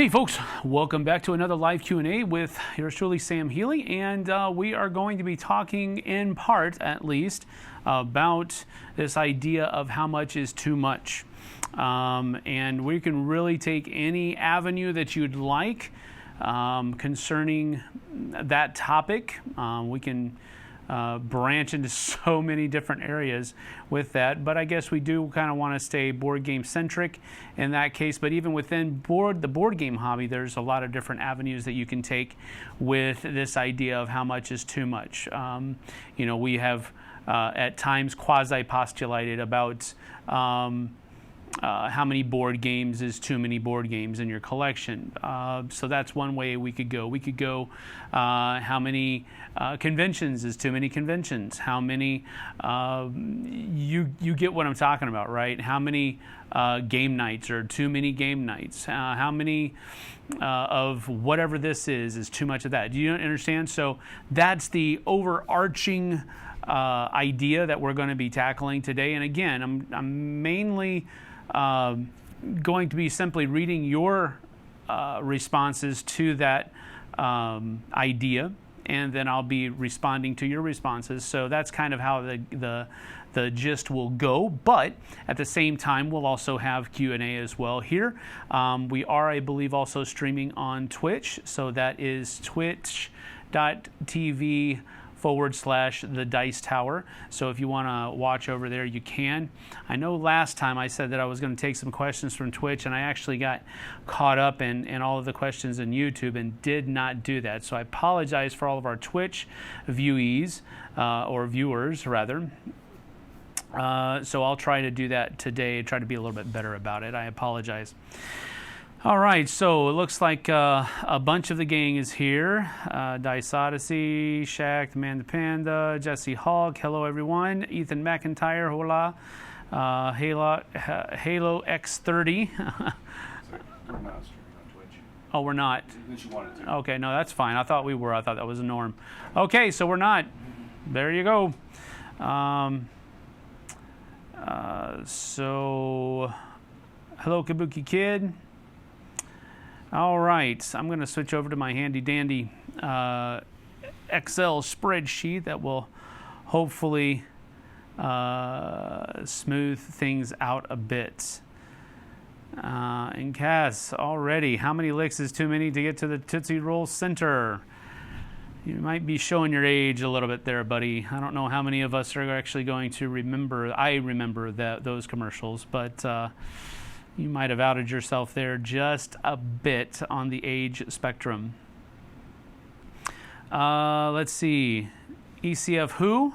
Hey folks, welcome back to another live Q&A with yours truly, Sam Healy, and we are going to be talking in part, at least, about this idea of how much is too much. And we can really take any avenue that you'd like concerning that topic. We can branch into so many different areas with that, but I guess we do kind of want to stay board game centric in that case. But even within the board game hobby, there's a lot of different avenues that you can take with this idea of how much is too much. We have at times quasi-postulated about how many board games is too many board games in your collection. So that's one way we could go. We could go how many conventions is too many conventions. How many, you get what I'm talking about, right? How many game nights are too many game nights? How many of whatever this is too much of that? Do you understand? So that's the overarching idea that we're going to be tackling today. And again, I'm mainly going to be simply reading your responses to that idea, and then I'll be responding to your responses. So that's kind of how the gist will go. But at the same time, we'll also have Q&A as well here. We are, I believe, also streaming on Twitch. So that is twitch.tv/The Dice Tower. So if you want to watch over there, you can. I know last time I said that I was going to take some questions from Twitch, and I actually got caught up in all of the questions in YouTube and did not do that. So I apologize for all of our Twitch viewees, or viewers rather. So I'll try to do that today, try to be a little bit better about it. I apologize. All right, so it looks like a bunch of the gang is here. Dice Odyssey, Shaq, the Man the Panda, Jesse Hogg, hello everyone. Ethan McIntyre, hola. Halo X30. We're not streaming on Twitch. Oh, we're not? Unless you wanted to. Okay, no, that's fine. I thought we were. I thought that was a norm. Okay, so we're not. There you go. So, hello Kabuki Kid. All right, I'm going to switch over to my handy-dandy Excel spreadsheet that will hopefully smooth things out a bit. And Cass, already, how many licks is too many to get to the Tootsie Roll Center? You might be showing your age a little bit there, buddy. I don't know how many of us are actually going to remember. I remember those commercials, but you might have outed yourself there just a bit on the age spectrum. Let's see. ECF Who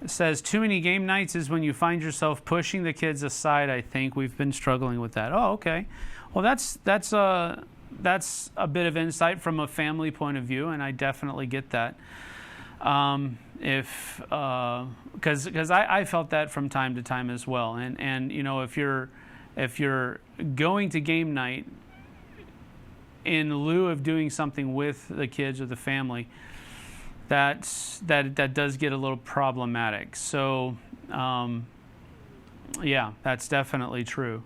says too many game nights is when you find yourself pushing the kids aside. I think we've been struggling with that. Oh, okay. Well, that's a bit of insight from a family point of view, and I definitely get that. Because I felt that from time to time as well, and if you're going to game night in lieu of doing something with the kids or the family, that does get a little problematic. So, yeah, that's definitely true.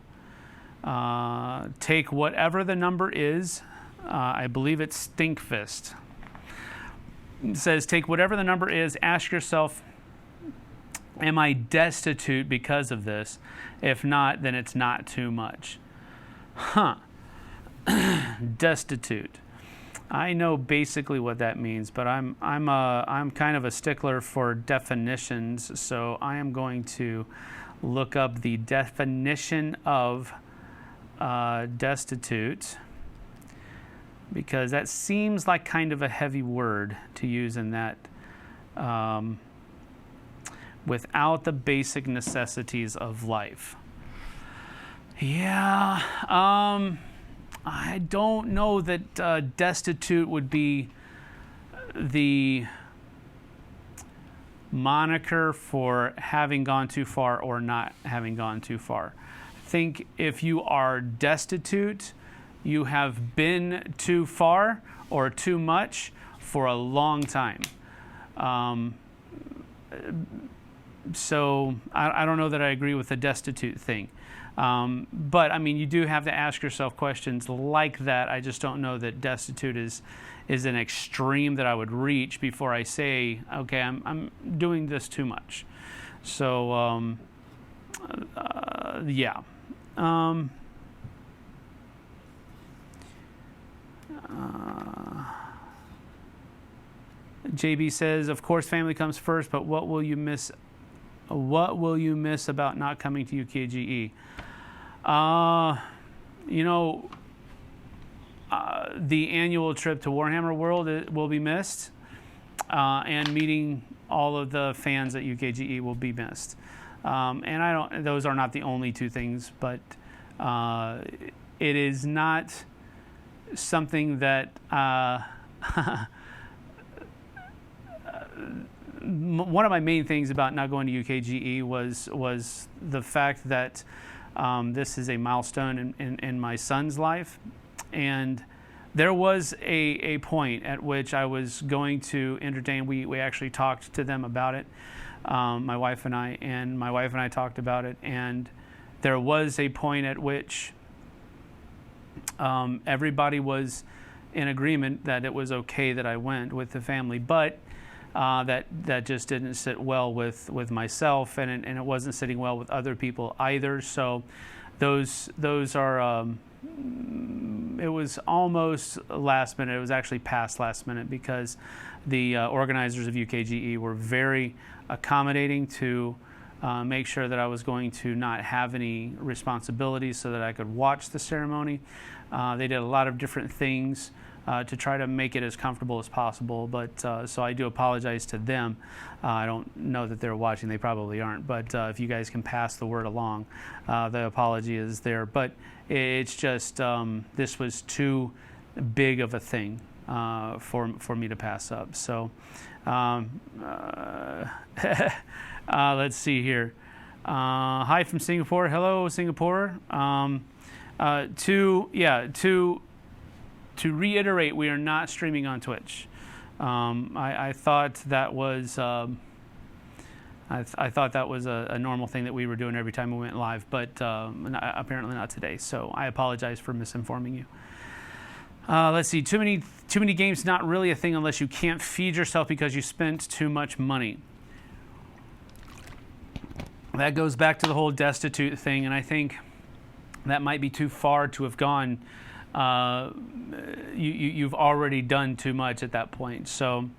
Take whatever the number is. I believe it's Stinkfist. It says, take whatever the number is, ask yourself, am I destitute because of this? If not, then it's not too much. Destitute. I know basically what that means, but I'm kind of a stickler for definitions, so I am going to look up the definition of destitute, because that seems like kind of a heavy word to use in that. Without the basic necessities of life. Yeah, I don't know that destitute would be the moniker for having gone too far or not having gone too far. I think if you are destitute, you have been too far or too much for a long time. So I don't know that I agree with the destitute thing. But I mean, you do have to ask yourself questions like that. I just don't know that destitute is an extreme that I would reach before I say, okay, I'm doing this too much. So yeah. JB says, of course, family comes first, but what will you miss? What will you miss about not coming to UKGE? The annual trip to Warhammer World will be missed, and meeting all of the fans at UKGE will be missed. And those are not the only two things, but it is not something that one of my main things about not going to UKGE was the fact that this is a milestone in my son's life, and there was a point at which I was going to entertain. We actually talked to them about it, my wife and I talked about it, and there was a point at which everybody was in agreement that it was okay that I went with the family, but that just didn't sit well with myself, and it wasn't sitting well with other people either. So those are it was almost last minute. It was actually past last minute, because the organizers of UKGE were very accommodating to make sure that I was going to not have any responsibilities so that I could watch the ceremony. They did a lot of different things to try to make it as comfortable as possible, but so I do apologize to them. I don't know that they're watching, they probably aren't, but if you guys can pass the word along, the apology is there. But it's just this was too big of a thing for me to pass up. So let's see here. Hi from Singapore. Hello, Singapore. To reiterate, we are not streaming on Twitch. I thought that was I thought that was a normal thing that we were doing every time we went live, but apparently not today. So I apologize for misinforming you. Let's see. Too many games, not really a thing unless you can't feed yourself because you spent too much money. That goes back to the whole destitute thing, and I think that might be too far to have gone. You've already done too much at that point. So,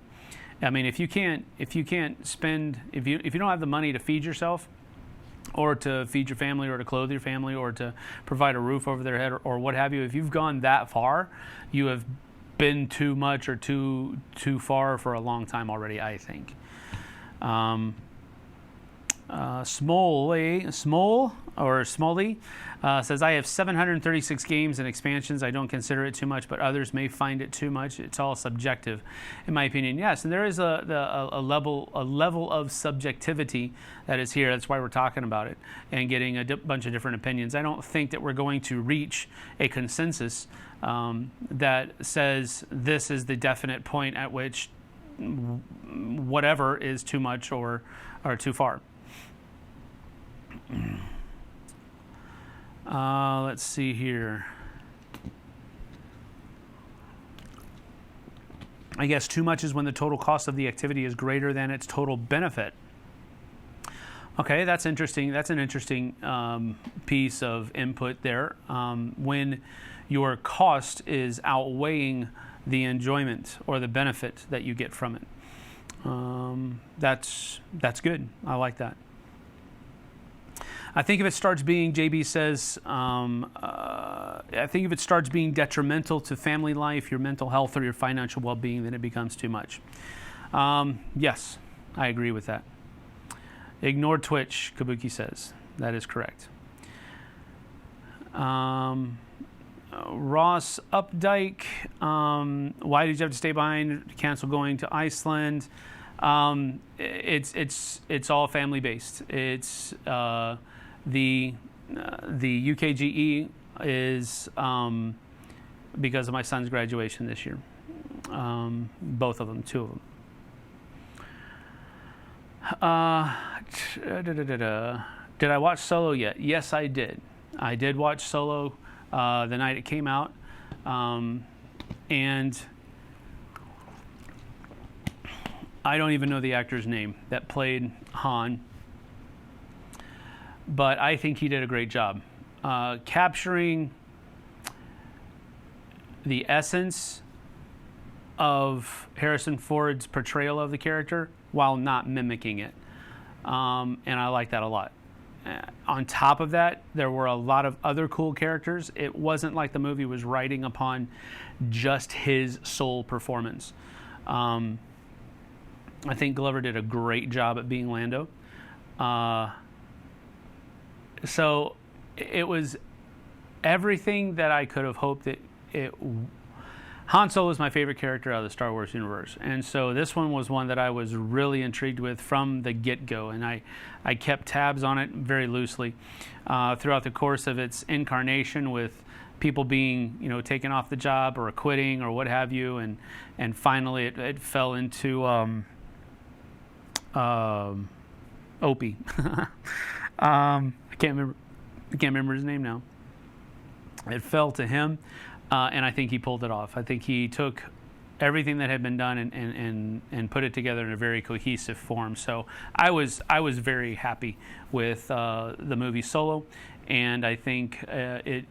I mean, if you don't have the money to feed yourself, or to feed your family, or to clothe your family, or to provide a roof over their head, or what have you, if you've gone that far, you have been too much or too far for a long time already, I think. Smoley says, I have 736 games and expansions. I don't consider it too much, but others may find it too much. It's all subjective, in my opinion. Yes, and there is a level of subjectivity that is here. That's why we're talking about it and getting a bunch of different opinions. I don't think that we're going to reach a consensus that says this is the definite point at which whatever is too much or too far. Let's see here. I guess too much is when the total cost of the activity is greater than its total benefit. Okay, that's interesting. That's an interesting piece of input there. When your cost is outweighing the enjoyment or the benefit that you get from it. That's good. I like that. I think if it starts being, JB says, I think if it starts being detrimental to family life, your mental health, or your financial well-being, then it becomes too much. Yes, I agree with that. Ignore Twitch, Kabuki says. That is correct. Ross Updike, why did you have to stay behind, cancel going to Iceland? It's all family based. It's the UKGE is because of my son's graduation this year. Both of them, two of them. Did I watch Solo yet? Yes, I did. I did watch Solo the night it came out, and I don't even know the actor's name that played Han, but I think he did a great job capturing the essence of Harrison Ford's portrayal of the character while not mimicking it. And I like that a lot. On top of that, there were a lot of other cool characters. It wasn't like the movie was riding upon just his sole performance. I think Glover did a great job at being Lando. So it was everything that I could have hoped that it. Han Solo is my favorite character out of the Star Wars universe, and so this one was one that I was really intrigued with from the get-go, and I kept tabs on it very loosely throughout the course of its incarnation, with people being taken off the job or quitting or what have you, and finally it fell into Opie. I can't remember his name now. It fell to him. And I think he pulled it off. I think he took everything that had been done and put it together in a very cohesive form. So I was very happy with the movie Solo, and I think it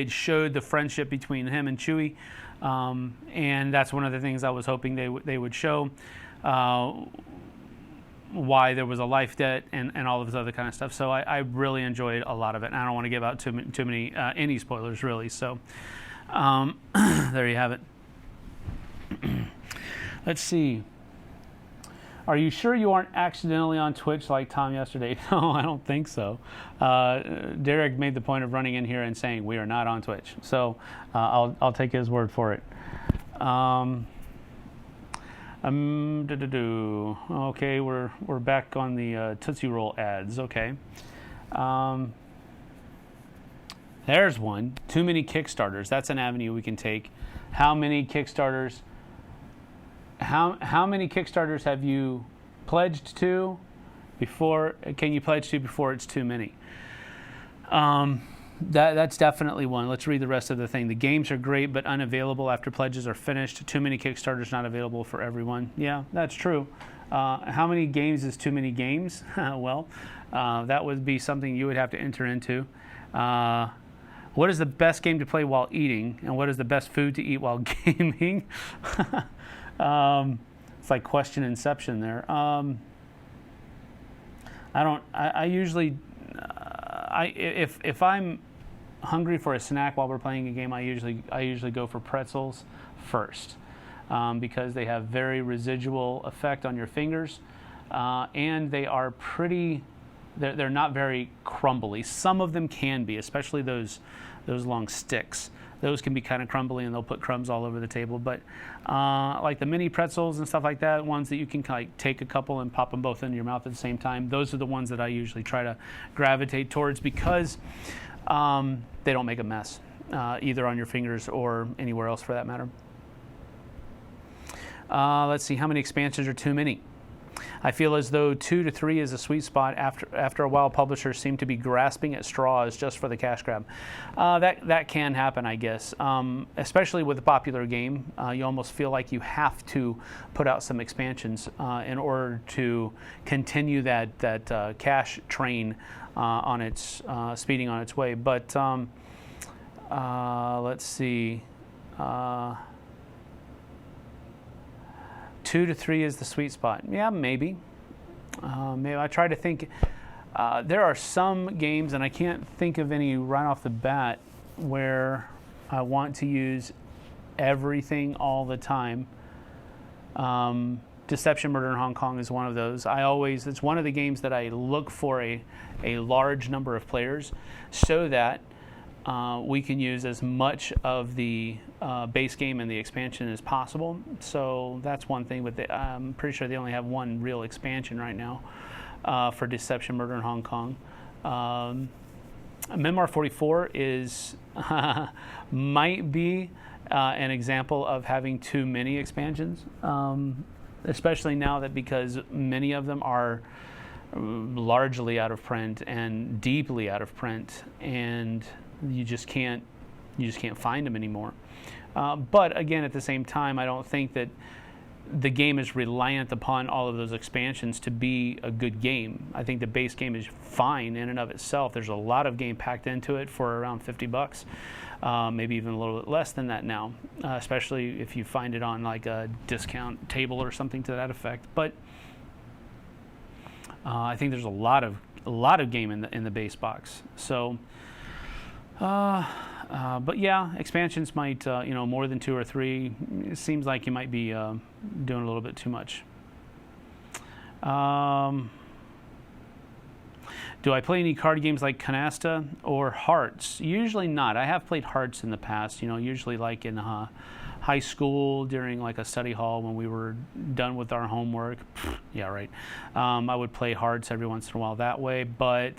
showed the friendship between him and Chewie, and that's one of the things I was hoping they would show. Why there was a life debt and all of this other kind of stuff. So I really enjoyed a lot of it. And I don't want to give out too many any spoilers, really. So there you have it. Let's see. Are you sure you aren't accidentally on Twitch like Tom yesterday? No, I don't think so. Derek made the point of running in here and saying we are not on Twitch. So I'll take his word for it. Okay, we're back on the Tootsie Roll ads. Okay, there's one. Too many Kickstarters. That's an avenue we can take. How many Kickstarters? How many Kickstarters have you pledged to before? Can you pledge to before it's too many? That's definitely one. Let's read the rest of the thing. The games are great, but unavailable after pledges are finished. Too many Kickstarters not available for everyone. Yeah, that's true. How many games is too many games? Well, that would be something you would have to enter into. What is the best game to play while eating, and what is the best food to eat while gaming? It's like question inception there. I usually, if I'm hungry for a snack while we're playing a game, I usually go for pretzels first, because they have very residual effect on your fingers, and they are pretty. They're not very crumbly. Some of them can be, especially those long sticks. Those can be kind of crumbly, and they'll put crumbs all over the table. But like the mini pretzels and stuff like that, ones that you can take a couple and pop them both into your mouth at the same time, those are the ones that I usually try to gravitate towards, because they don't make a mess, either on your fingers or anywhere else for that matter. Let's see, how many expansions are too many? I feel as though 2 to 3 is a sweet spot. After a while, publishers seem to be grasping at straws just for the cash grab. That can happen, I guess. Especially with a popular game, you almost feel like you have to put out some expansions in order to continue that cash train on its speeding on its way. But let's see. 2 to 3 is the sweet spot. Yeah, maybe. Maybe I try to think. There are some games, and I can't think of any right off the bat, where I want to use everything all the time. Deception, Murder in Hong Kong is one of those. It's one of the games that I look for a large number of players, so that we can use as much of the base game and the expansion as possible. So that's one thing, but I'm pretty sure they only have one real expansion right now for Deception, Murder in Hong Kong. Memoir 44 might be an example of having too many expansions, especially now that because many of them are largely out of print and deeply out of print, and you just can't find them anymore. But again, at the same time, I don't think that the game is reliant upon all of those expansions to be a good game. I think the base game is fine in and of itself. There's a lot of game packed into it for around $50, maybe even a little bit less than that now, especially if you find it on like a discount table or something to that effect. But I think there's a lot of game in the base box. So. But yeah, expansions might, more than 2 or 3. It seems like you might be doing a little bit too much. Do I play any card games like Canasta or Hearts? Usually not. I have played Hearts in the past, usually like in high school during like a study hall when we were done with our homework. Yeah, right. I would play Hearts every once in a while that way, but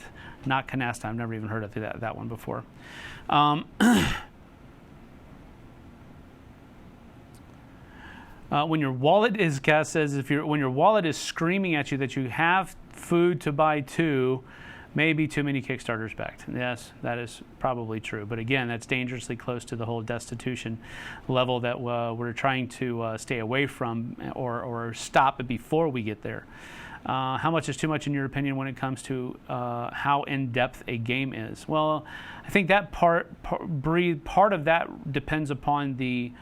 not Canasta. I've never even heard of that one before. When your wallet is, Cass says, when your wallet is screaming at you that you have food to buy too, maybe too many Kickstarters backed. Yes, that is probably true. But again, that's dangerously close to the whole destitution level that we're trying to stay away from or stop it before we get there. How much is too much in your opinion when it comes to how in-depth a game is? Well, I think that part of that depends upon the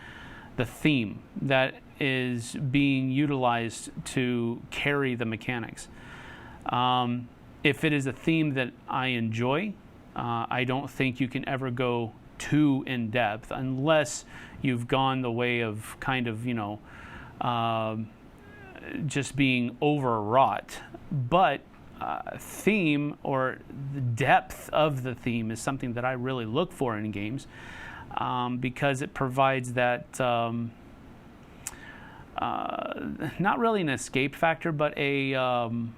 theme that is being utilized to carry the mechanics. If it is a theme that I enjoy, I don't think you can ever go too in-depth unless you've gone the way of kind of, just being overwrought. But theme or the depth of the theme is something that I really look for in games because it provides that not really an escape factor, but an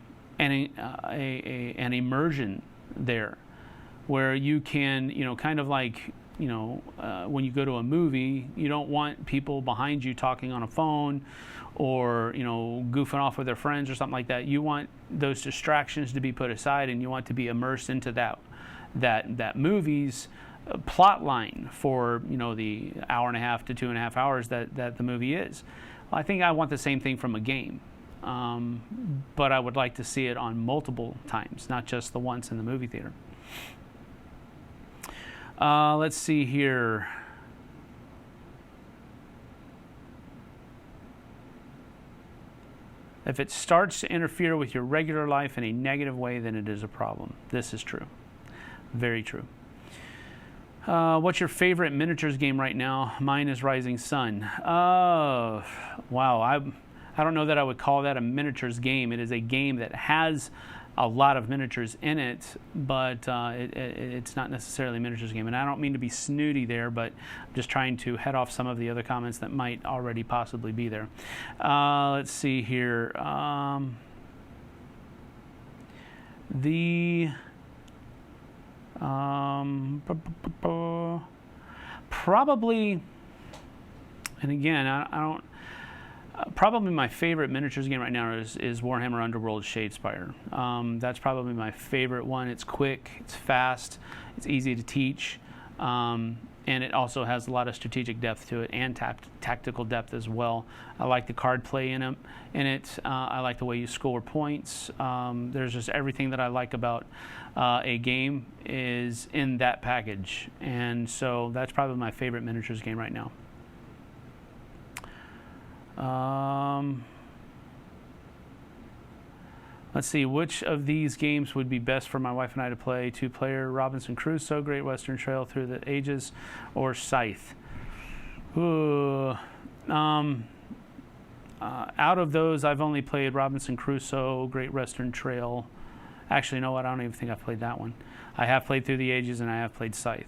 immersion there, where you can, kind of like, when you go to a movie, you don't want people behind you talking on a phone or, goofing off with their friends or something like that. You want those distractions to be put aside, and you want to be immersed into that movie's plot line for, the hour and a half to 2.5 hours that the movie is. Well, I think I want the same thing from a game. But I would like to see it on multiple times, not just the once in the movie theater. Let's see here. If it starts to interfere with your regular life in a negative way, then it is a problem. This is true. Very true. What's your favorite miniatures game right now? Mine is Rising Sun. Wow. I don't know that I would call that a miniatures game. It is a game that has a lot of miniatures in it, but it's not necessarily a miniatures game. And I don't mean to be snooty there, but I'm just trying to head off some of the other comments that might already possibly be there. Let's see here. Probably, and again, I don't. Probably my favorite miniatures game right now is Warhammer Underworld Shadespire. That's probably my favorite one. It's quick, it's fast, it's easy to teach, and it also has a lot of strategic depth to it and tactical depth as well. I like the card play in it. I like the way you score points. There's just everything that I like about a game is in that package, and so that's probably my favorite miniatures game right now. Let's see, which of these games would be best for my wife and I to play? 2-player, Robinson Crusoe, Great Western Trail Through the Ages, or Scythe? Out of those, I've only played Robinson Crusoe, Great Western Trail. Actually, you know what? I don't even think I've played that one. I have played Through the Ages, and I have played Scythe.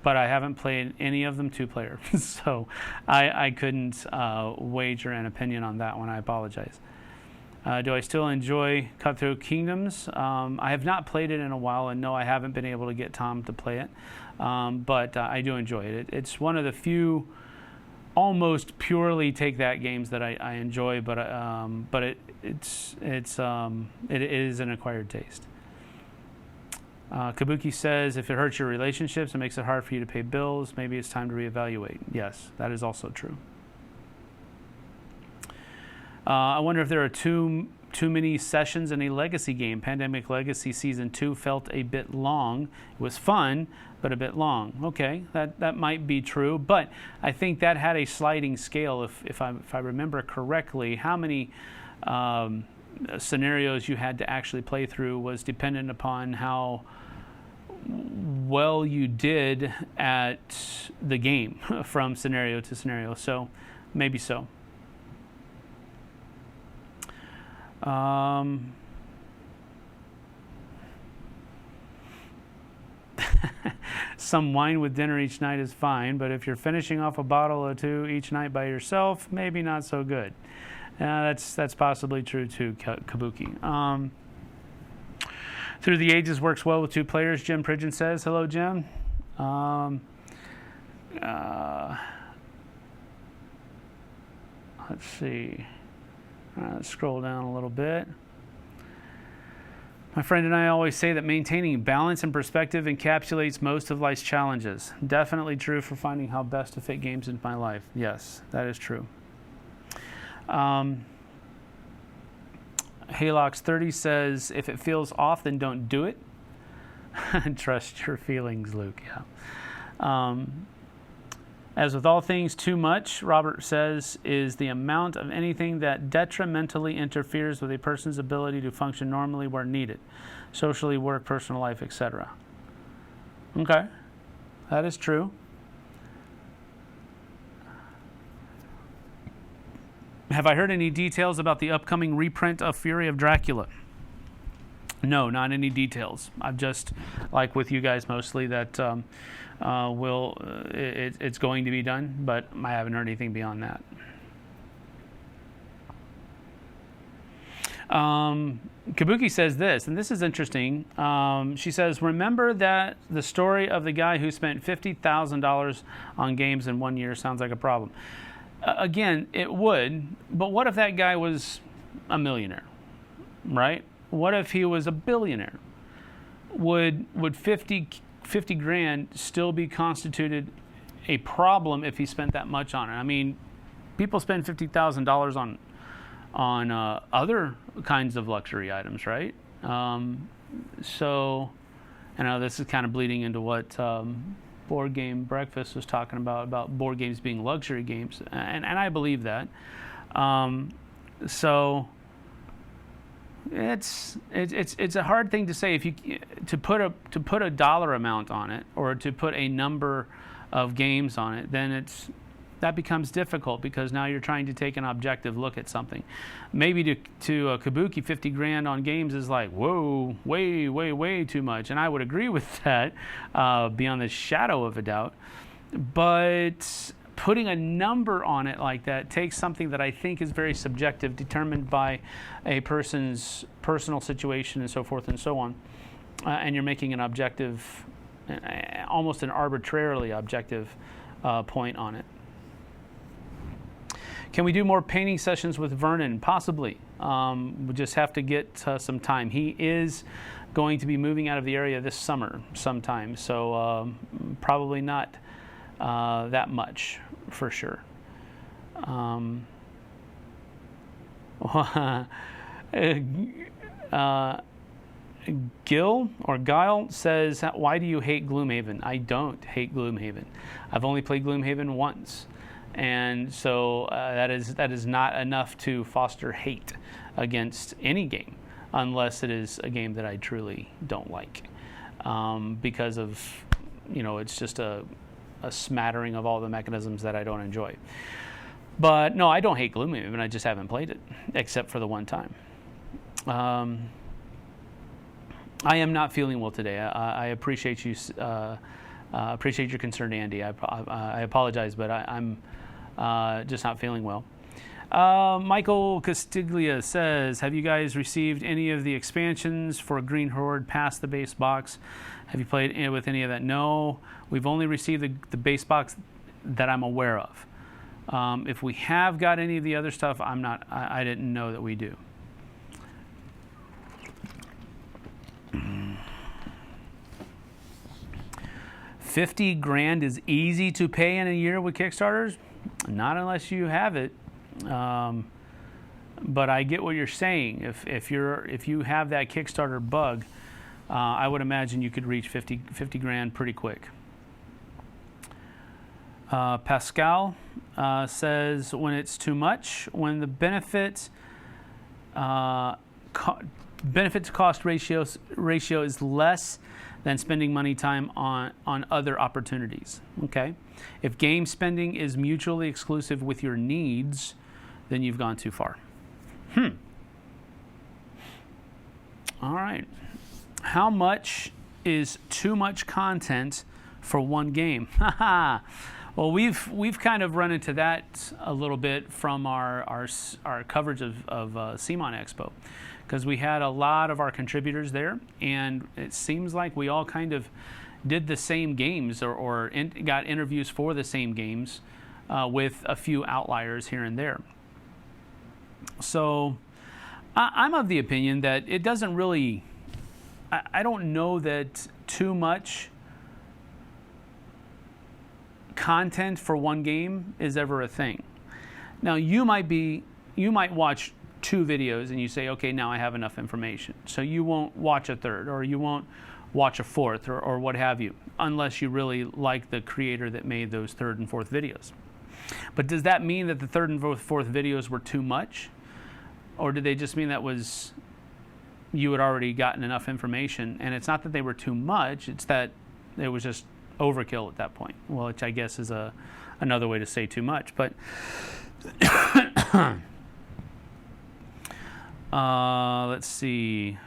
But I haven't played any of them 2-player, so I couldn't wager an opinion on that one. I apologize. Do I still enjoy Cutthroat Kingdoms? I have not played it in a while, and no, I haven't been able to get Tom to play it, but I do enjoy it. It's one of the few almost purely take that games that I enjoy, but it is an acquired taste. Kabuki says, if it hurts your relationships and makes it hard for you to pay bills, maybe it's time to reevaluate. Yes, that is also true. I wonder if there are too many sessions in a legacy game. Pandemic Legacy Season 2 felt a bit long. It was fun, but a bit long. Okay, that might be true, but I think that had a sliding scale. If I remember correctly, how many scenarios you had to actually play through was dependent upon how well you did at the game from scenario to scenario. So maybe so. Some wine with dinner each night is fine, but if you're finishing off a bottle or two each night by yourself, maybe not so good. That's possibly true too, Kabuki. Through the Ages works well with two players, Jim Pridgeon says. Hello, Jim. Let's see. Let's scroll down a little bit. My friend and I always say that maintaining balance and perspective encapsulates most of life's challenges. Definitely true for finding how best to fit games into my life. Yes, that is true. Halox30 says, if it feels off, then don't do it. Trust your feelings, Luke. Yeah. As with all things, too much, Robert says, is the amount of anything that detrimentally interferes with a person's ability to function normally where needed. Socially, work, personal life, etc. Okay, that is true. Have I heard any details about the upcoming reprint of Fury of Dracula? No, not any details. I've just, like with you guys mostly, that it's going to be done, but I haven't heard anything beyond that. Kabuki says this, and this is interesting. She says, remember that the story of the guy who spent $50,000 on games in 1 year sounds like a problem. Again, it would, but what if that guy was a millionaire, right? What if he was a billionaire? Would 50 grand still be constituted a problem if he spent that much on it? I mean, people spend $50,000 on other kinds of luxury items, right? So, I know this is kind of bleeding into what Board Game Breakfast was talking about board games being luxury games, and I believe that. So it's a hard thing to say if you to put a dollar amount on it or to put a number of games on it. Then that becomes difficult because now you're trying to take an objective look at something. Maybe to Kabuki, 50 grand on games is like, whoa, way too much. And I would agree with that beyond the shadow of a doubt. But putting a number on it like that takes something that I think is very subjective, determined by a person's personal situation and so forth and so on. And you're making an objective, almost an arbitrarily objective point on it. Can we do more painting sessions with Vernon? Possibly. We just have to get some time. He is going to be moving out of the area this summer sometime, so probably not that much for sure. Gil or Guile says, why do you hate Gloomhaven? I don't hate Gloomhaven. I've only played Gloomhaven once. And so that is not enough to foster hate against any game, unless it is a game that I truly don't like, because of, it's just a smattering of all the mechanisms that I don't enjoy. But no, I don't hate Gloomhaven. I just haven't played it, except for the one time. I am not feeling well today. I appreciate you. Appreciate your concern, Andy. I apologize, but I'm just not feeling well. Michael Castiglia says, have you guys received any of the expansions for Green Horde past the base box? Have you played with any of that? No, we've only received the base box that I'm aware of. If we have got any of the other stuff, I didn't know that we do. $50,000 is easy to pay in a year with Kickstarters? Not unless you have it. But I get what you're saying. If you have that Kickstarter bug, I would imagine you could reach 50 grand pretty quick. Pascal says when it's too much, when the benefit to cost ratio is less than spending money time on other opportunities. Okay, if game spending is mutually exclusive with your needs, then you've gone too far. All right. How much is too much content for one game? Well, we've kind of run into that a little bit from our coverage of CMON Expo, because we had a lot of our contributors there, and it seems like we all kind of did the same games or got interviews for the same games with a few outliers here and there. So I'm of the opinion that it doesn't really, I don't know that too much content for one game is ever a thing. Now you might watch 2 videos and you say, okay, now I have enough information. So you won't watch a third, or you won't watch a fourth, or what have you, unless you really like the creator that made those 3rd and 4th videos. But does that mean that the 3rd and 4th videos were too much? Or did they just mean that you had already gotten enough information? And it's not that they were too much, it's that it was just overkill at that point. Well, which I guess is another way to say too much. But let's see.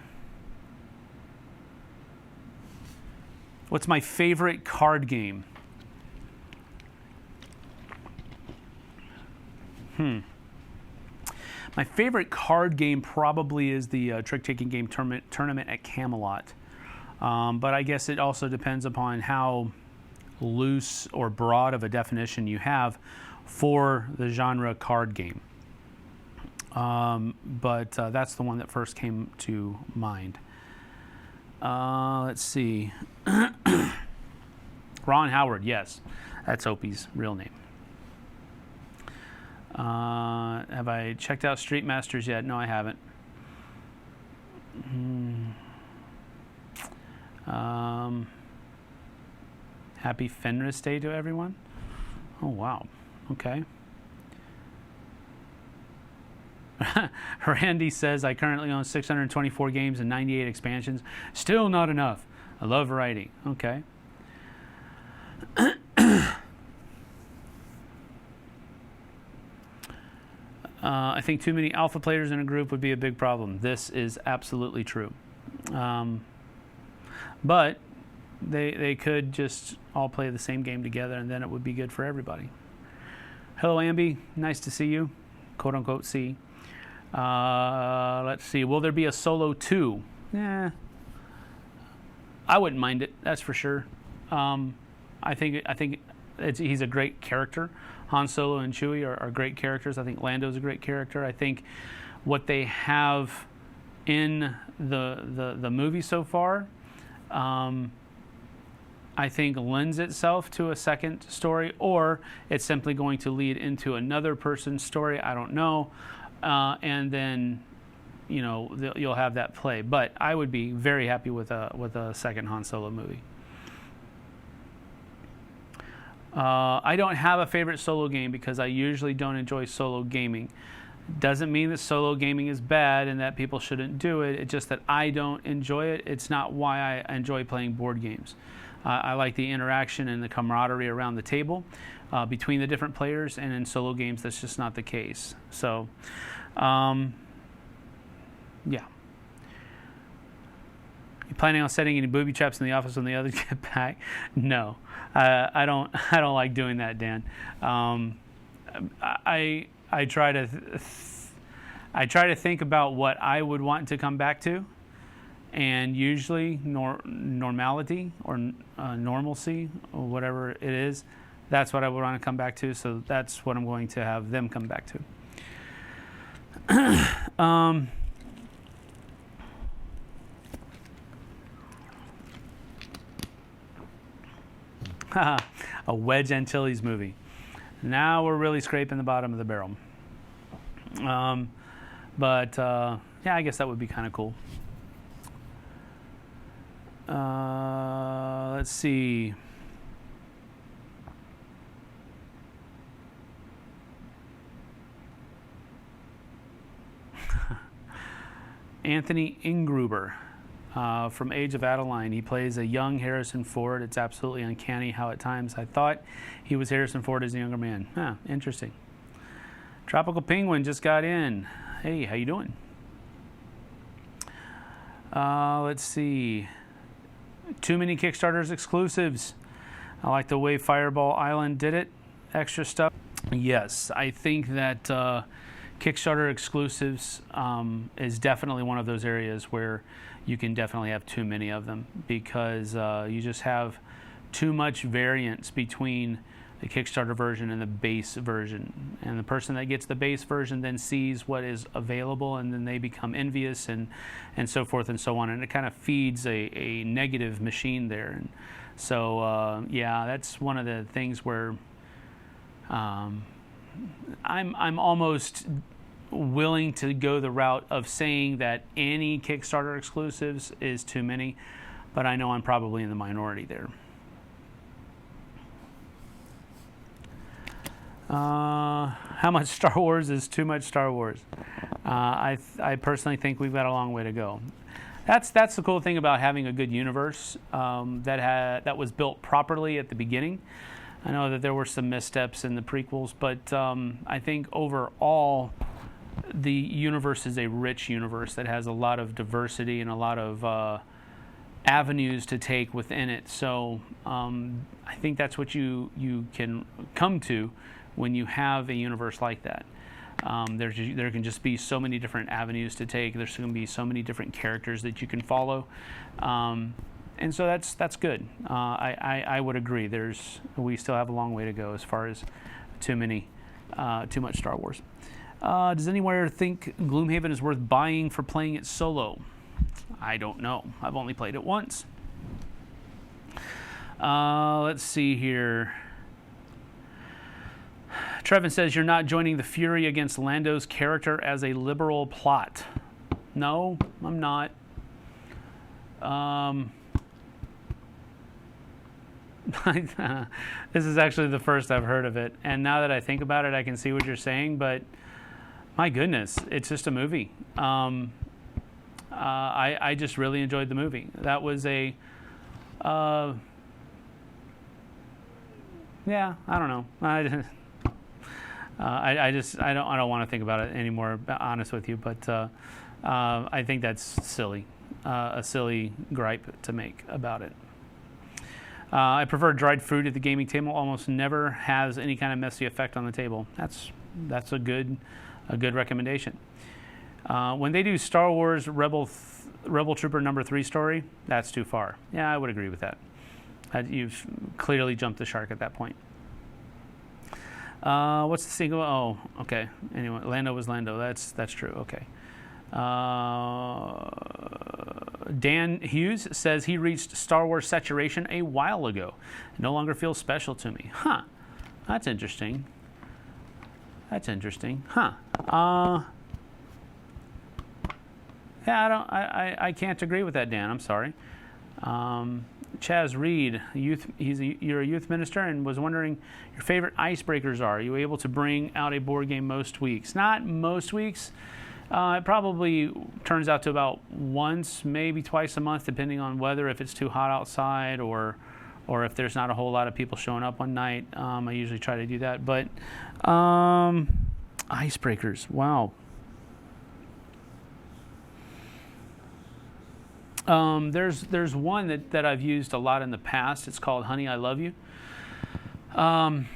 What's my favorite card game? My favorite card game probably is the trick-taking game tournament at Camelot. But I guess it also depends upon how loose or broad of a definition you have for the genre card game. But that's the one that first came to mind. Let's see. Ron Howard, yes. That's Opie's real name. Have I checked out Street Masters yet? No, I haven't. Happy Fenris Day to everyone. Oh, wow. Okay. Randy says, I currently own 624 games and 98 expansions. Still not enough. I love variety. Okay. I think too many alpha players in a group would be a big problem. This is absolutely true. But they could just all play the same game together, and then it would be good for everybody. Hello, Ambi. Nice to see you. Quote unquote see. Let's see. Will there be a Solo 2? I wouldn't mind it. That's for sure. I think he's a great character. Han Solo and Chewie are great characters. I think Lando's a great character. I think what they have in the movie so far, I think lends itself to a second story, or it's simply going to lead into another person's story. I don't know. And then, you'll have that play. But I would be very happy with a second Han Solo movie. I don't have a favorite solo game because I usually don't enjoy solo gaming. Doesn't mean that solo gaming is bad and that people shouldn't do it. It's just that I don't enjoy it. It's not why I enjoy playing board games. I like the interaction and the camaraderie around the table between the different players, and in solo games that's just not the case. So, yeah. You planning on setting any booby traps in the office when the others get back? No, I don't like doing that, Dan. I try to think about what I would want to come back to, and usually normality or normalcy or whatever it is that's what I would want to come back to. So that's what I'm going to have them come back to. A Wedge Antilles movie. Now we're really scraping the bottom of the barrel. But yeah, I guess that would be kind of cool. Let's see. Anthony Ingruber from Age of Adeline. He plays a young Harrison Ford. It's absolutely uncanny how at times I thought he was Harrison Ford as a younger man. Huh, interesting. Tropical Penguin just got in. Hey, how you doing? Let's see. Too many Kickstarters exclusives. I like the way Fireball Island did it. Extra stuff. Yes, I think that Kickstarter exclusives is definitely one of those areas where you can definitely have too many of them, because you just have too much variance between the Kickstarter version and the base version. And the person that gets the base version then sees what is available, and then they become envious and so forth and so on. And it kind of feeds a negative machine there. And so, yeah, that's one of the things where I'm almost willing to go the route of saying that any Kickstarter exclusives is too many, but I know I'm probably in the minority there. How much Star Wars is too much Star Wars? I personally think we've got a long way to go. That's the cool thing about having a good universe that was built properly at the beginning. I know that there were some missteps in the prequels, but I think overall the universe is a rich universe that has a lot of diversity and a lot of avenues to take within it. So I think that's what you can come to when you have a universe like that. There can just be so many different avenues to take. There's going to be so many different characters that you can follow. And so that's good. I would agree. We still have a long way to go as far as too much Star Wars. Does anyone think Gloomhaven is worth buying for playing it solo? I don't know. I've only played it once. Let's see here. Trevin says you're not joining the fury against Lando's character as a liberal plot. No, I'm not. This is actually the first I've heard of it, and now that I think about it, I can see what you're saying, but my goodness, it's just a movie. I just really enjoyed the movie. That was yeah, I don't know. I don't want to think about it anymore, to be honest with you, but I think that's silly, a silly gripe to make about it. I prefer dried fruit at the gaming table. Almost never has any kind of messy effect on the table. That's a good recommendation. When they do Star Wars Rebel Trooper number 3 story, that's too far. Yeah, I would agree with that. You've clearly jumped the shark at that point. What's the sequel? Oh, okay. Anyway, Lando was Lando. That's true. Okay. Dan Hughes says he reached Star Wars saturation a while ago. It no longer feels special to me. Huh. That's interesting. Huh. Yeah, I can't agree with that, Dan. I'm sorry. Chaz Reed, you're a youth minister, and was wondering your favorite icebreakers are. Are you able to bring out a board game most weeks? Not most weeks. It probably turns out to about once, maybe twice a month, depending on whether if it's too hot outside or if there's not a whole lot of people showing up one night. I usually try to do that. But icebreakers, wow. There's one that I've used a lot in the past. It's called Honey, I Love You. And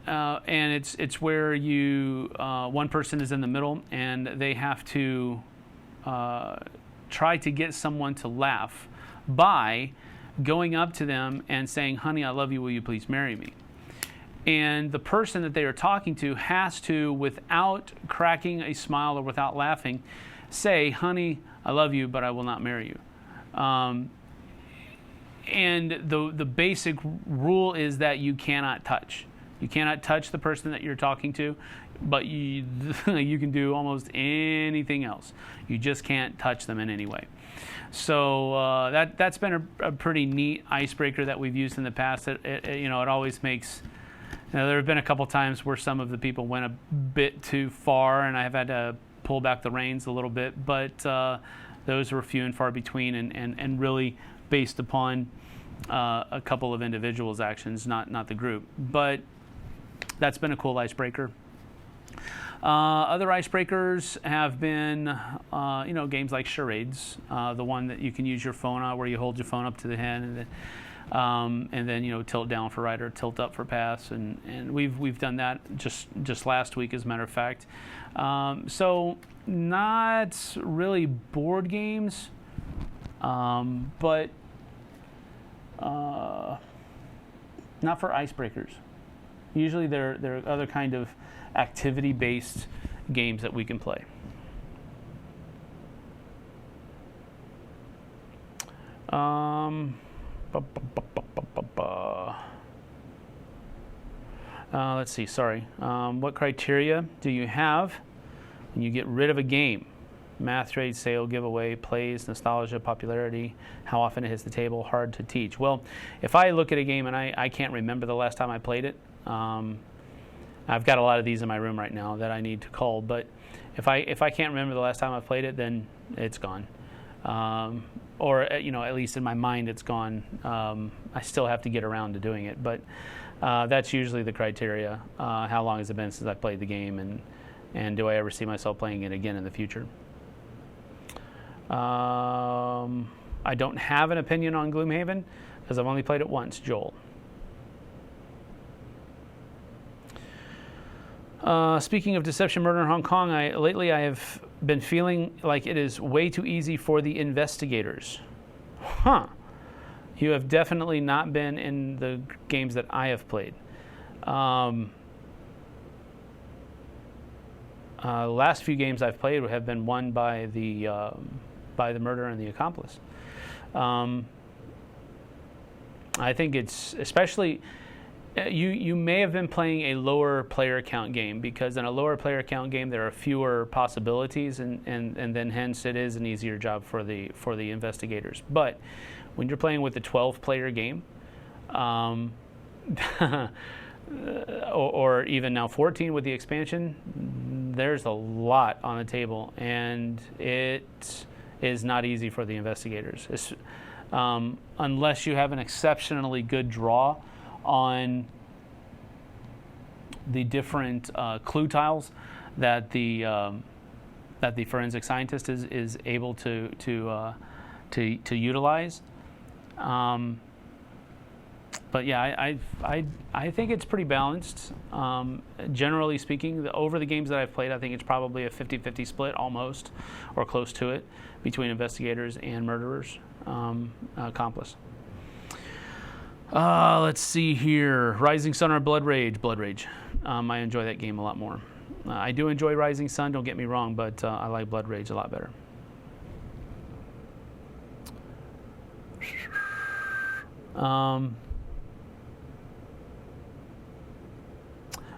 it's where you one person is in the middle and they have to try to get someone to laugh by going up to them and saying, "Honey, I love you. Will you please marry me?" And the person that they are talking to has to, without cracking a smile or without laughing, say, "Honey, I love you, but I will not marry you." And the basic rule is that you cannot touch. You cannot touch the person that you're talking to, but you can do almost anything else. You just can't touch them in any way. So that's been a pretty neat icebreaker that we've used in the past. It always makes. There have been a couple times where some of the people went a bit too far, and I have had to pull back the reins a little bit, but those were few and far between, and really based upon a couple of individuals' actions, not the group. But that's been a cool icebreaker. Other icebreakers have been, games like charades, the one that you can use your phone on, where you hold your phone up to the head, and then tilt down for right or tilt up for pass, and we've done that just last week, as a matter of fact. So not really board games, but not for icebreakers. Usually there are other kind of activity-based games that we can play. Let's see, sorry. What criteria do you have when you get rid of a game? Math, trade, sale, giveaway, plays, nostalgia, popularity, how often it hits the table, hard to teach. Well, if I look at a game and I can't remember the last time I played it, I've got a lot of these in my room right now that I need to cull, but if I can't remember the last time I played it, then it's gone. Or at least in my mind it's gone. I still have to get around to doing it, but that's usually the criteria. How long has it been since I played the game, and do I ever see myself playing it again in the future? I don't have an opinion on Gloomhaven because I've only played it once. Joel. Speaking of Deception Murder in Hong Kong, lately I have been feeling like it is way too easy for the investigators. Huh. You have definitely not been in the games that I have played. Last few games I've played have been won by the murderer and the accomplice. I think it's especially... You may have been playing a lower player count game, because in a lower player count game there are fewer possibilities, and then hence it is an easier job for the investigators. But when you're playing with a 12-player game, or even now 14 with the expansion, there's a lot on the table, and it is not easy for the investigators, unless you have an exceptionally good draw on the different clue tiles that the forensic scientist is able to utilize. But yeah, I think it's pretty balanced. Generally speaking, over the games that I've played, I think it's probably a 50-50 split, almost, or close to it, between investigators and murderers, accomplice. Let's see here. Rising Sun or Blood Rage? Blood Rage. I enjoy that game a lot more. I do enjoy Rising Sun, don't get me wrong, but I like Blood Rage a lot better.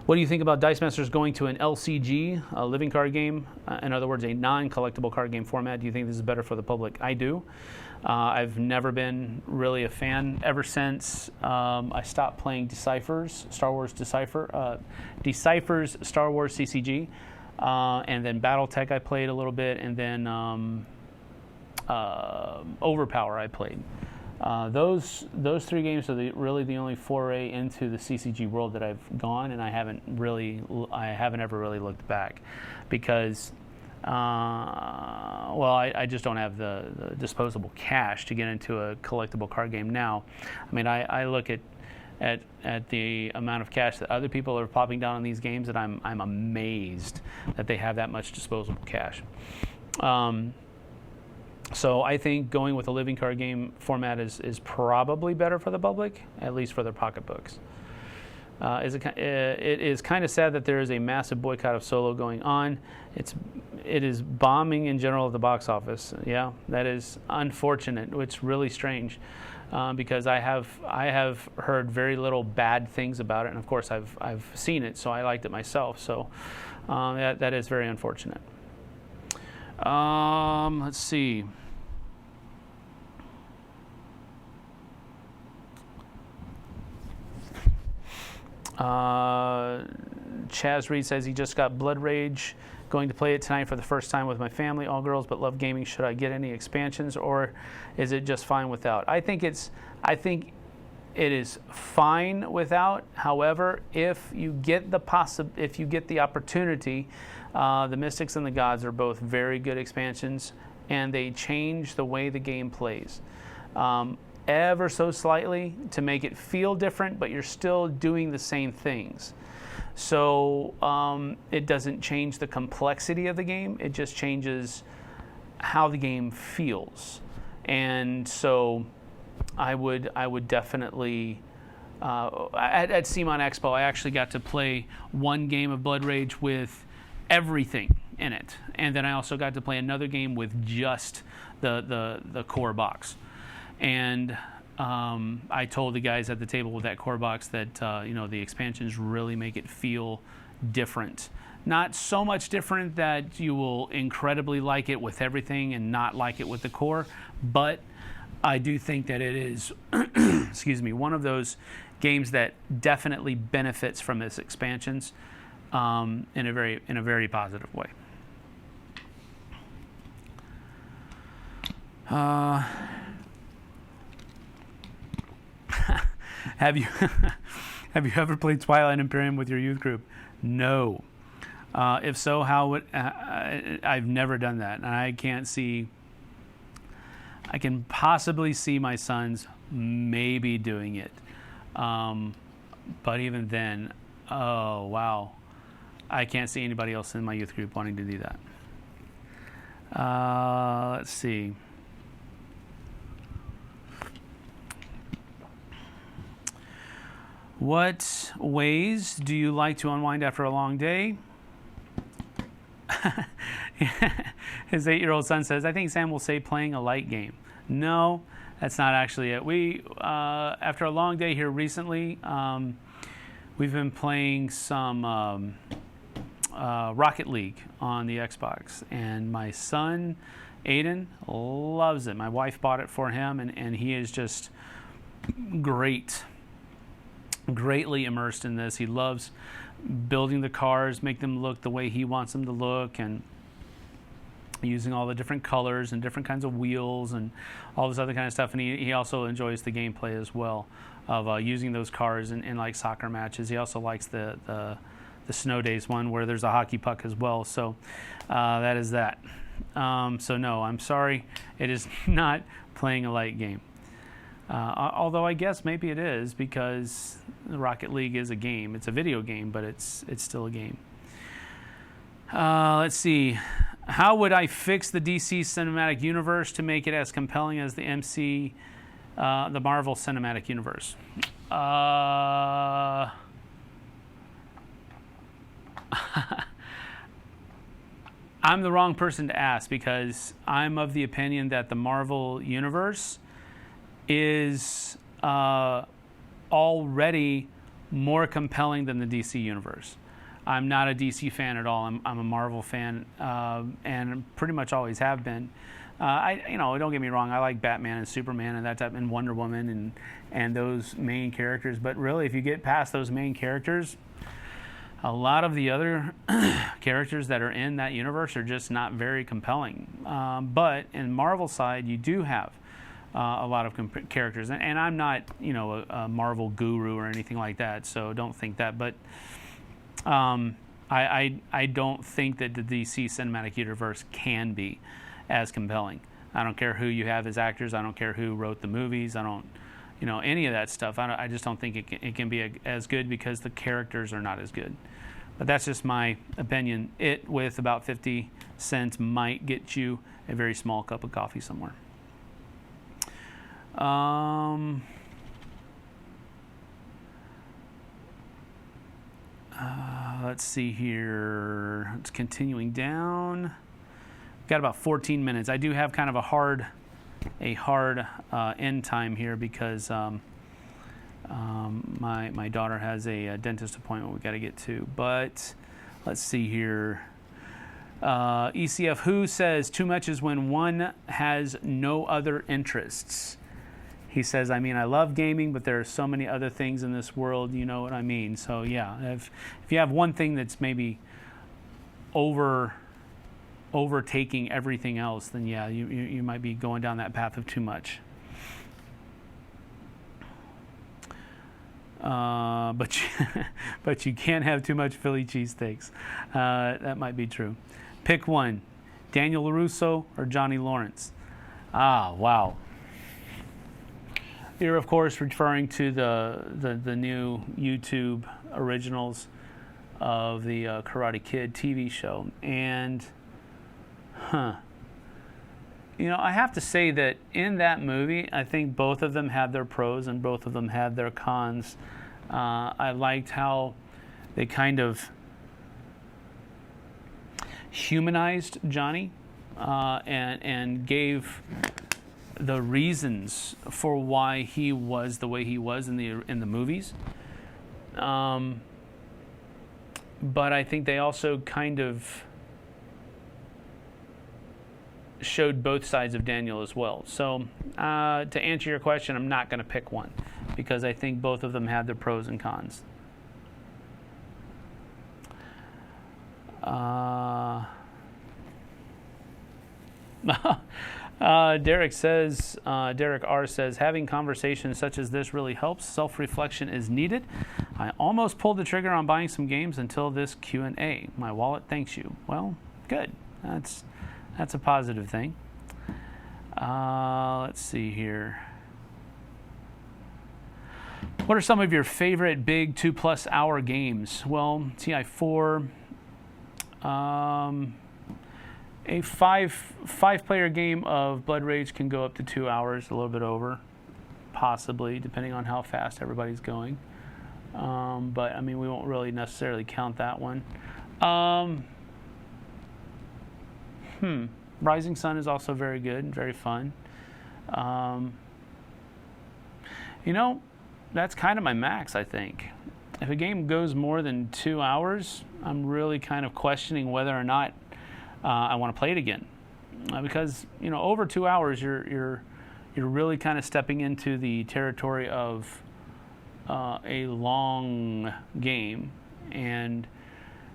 What do you think about Dice Masters going to an LCG, a living card game? In other words, a non-collectible card game format. Do you think this is better for the public? I do. I've never been really a fan ever since I stopped playing Decipher's Star Wars CCG, and then BattleTech I played a little bit, and then Overpower I played. Those three games are really the only foray into the CCG world that I've gone, and I haven't ever really looked back, because I just don't have the disposable cash to get into a collectible card game now. I mean, I look at the amount of cash that other people are popping down on these games, and I'm amazed that they have that much disposable cash. So I think going with a living card game format is probably better for the public, at least for their pocketbooks. It is kind of sad that there is a massive boycott of Solo going on. It is bombing in general at the box office. Yeah, that is unfortunate. It's really strange because I have heard very little bad things about it, and of course I've seen it, so I liked it myself. So that is very unfortunate. Let's see. Chaz Reed says he just got Blood Rage. Going to play it tonight for the first time with my family, all girls, but love gaming. Should I get any expansions, or is it just fine without? I think it is fine without. However, if you get the opportunity, the Mystics and the Gods are both very good expansions, and they change the way the game plays. Ever so slightly to make it feel different, but you're still doing the same things. So it doesn't change the complexity of the game. It just changes how the game feels. And so I would definitely at CMON Expo, I actually got to play one game of Blood Rage with everything in it, and then I also got to play another game with just the core box. And I told the guys at the table with that core box that the expansions really make it feel different. Not so much different that you will incredibly like it with everything and not like it with the core, but I do think that it is, excuse me, one of those games that definitely benefits from its expansions in a very positive way. Have you ever played Twilight Imperium with your youth group? No. If so, how would I've never done that, and I can possibly see my sons maybe doing it, but even then, oh wow, I can't see anybody else in my youth group wanting to do that. Let's see. What ways do you like to unwind after a long day? His 8-year-old son says, I think Sam will say playing a light game. No, that's not actually it. We, after a long day here recently, we've been playing some Rocket League on the Xbox. And my son, Aiden, loves it. My wife bought it for him, and he is just greatly immersed in this. He loves building the cars, make them look the way he wants them to look, and using all the different colors and different kinds of wheels and all this other kind of stuff. And he also enjoys the gameplay as well of using those cars in like soccer matches. He also likes the Snow Days one where there's a hockey puck as well. So that is that. So no, I'm sorry, it is not playing a light game. Although I guess maybe it is, because the Rocket League is a game. It's a video game, but it's still a game. Let's see. How would I fix the DC Cinematic Universe to make it as compelling as the the Marvel Cinematic Universe? I'm the wrong person to ask, because I'm of the opinion that the Marvel Universe is already more compelling than the DC universe. I'm not a DC fan at all. I'm a Marvel fan, and pretty much always have been. Don't get me wrong. I like Batman and Superman and that type, and Wonder Woman and those main characters. But really, if you get past those main characters, a lot of the other characters that are in that universe are just not very compelling. But in Marvel side, you do have a lot of characters, and I'm not, a Marvel guru or anything like that, so don't think that. But I don't think that the DC Cinematic Universe can be as compelling. I don't care who you have as actors. I don't care who wrote the movies. I don't, any of that stuff. I just don't think it can be as good, because the characters are not as good. But that's just my opinion. It, with about 50 cents, might get you a very small cup of coffee somewhere. Let's see here. It's continuing down. Got about 14 minutes. I do have kind of a hard end time here because my daughter has a dentist appointment we got to get to. But let's see here. ECF Who says too much is when one has no other interests. He says, I mean, I love gaming, but there are so many other things in this world, you know what I mean? So yeah, if you have one thing that's maybe overtaking everything else, then yeah, you might be going down that path of too much. But you can't have too much Philly cheesesteaks. That might be true. Pick one, Daniel LaRusso or Johnny Lawrence. Ah, wow. You're of course referring to the new YouTube originals of the Karate Kid TV show, and you know, I have to say that in that movie, I think both of them had their pros and both of them had their cons. I liked how they kind of humanized Johnny and gave the reasons for why he was the way he was in the movies. But I think they also kind of showed both sides of Daniel as well. So to answer your question, I'm not going to pick one because I think both of them had their pros and cons. Derek R says, having conversations such as this really helps. Self-reflection is needed. I almost pulled the trigger on buying some games until this Q&A. My wallet thanks you. Well, good. That's a positive thing. Let's see here. What are some of your favorite big 2+ hour games? Well, TI4, a five-player game of Blood Rage can go up to 2 hours, a little bit over, possibly, depending on how fast everybody's going. But, I mean, we won't really necessarily count that one. Rising Sun is also very good and very fun. You know, that's kind of my max, I think. If a game goes more than 2 hours, I'm really kind of questioning whether or not I want to play it again, because you know, over 2 hours, you're really kind of stepping into the territory of a long game, and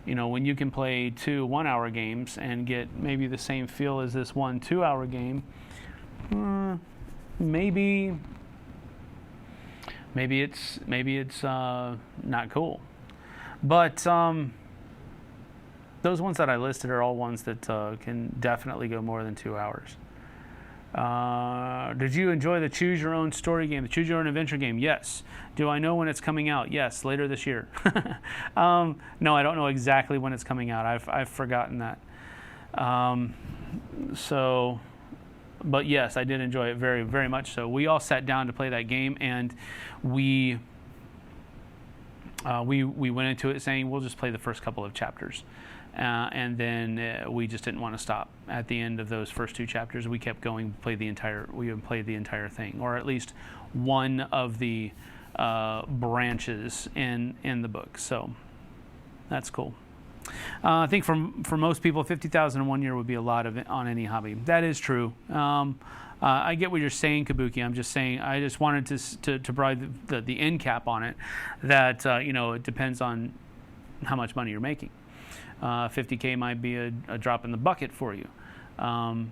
you know, when you can play 2 1-hour games and get maybe the same feel as this 1 2-hour game, maybe it's not cool, but those ones that I listed are all ones that can definitely go more than 2 hours. Did you enjoy the Choose Your Own Story game, the Choose Your Own Adventure game? Yes. Do I know when it's coming out? Yes, later this year. No, I don't know exactly when it's coming out. I've forgotten that. But yes, I did enjoy it very, very much so. We all sat down to play that game, and we went into it saying we'll just play the first couple of chapters. And then we just didn't want to stop at the end of those first 2 chapters. We kept going, we played the entire thing, or at least one of the branches in the book. So that's cool. I think for most people, 50,000 in 1 year would be a lot on any hobby. That is true. I get what you're saying, Kabuki. I'm just saying, I just wanted to provide the end cap on it. That you know, it depends on how much money you're making. 50K might be a drop in the bucket for you. And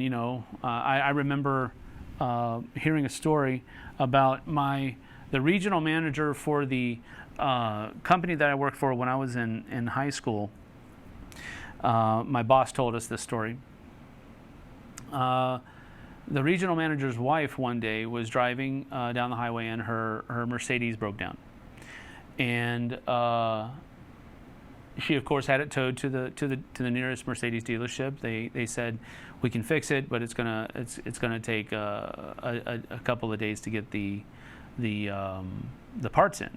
you know, I remember hearing a story about the regional manager for the company that I worked for when I was in high school. My boss told us this story. The regional manager's wife one day was driving down the highway, and her Mercedes broke down, and she of course had it towed to the nearest Mercedes dealership. They said, we can fix it, but it's gonna take a couple of days to get the parts in.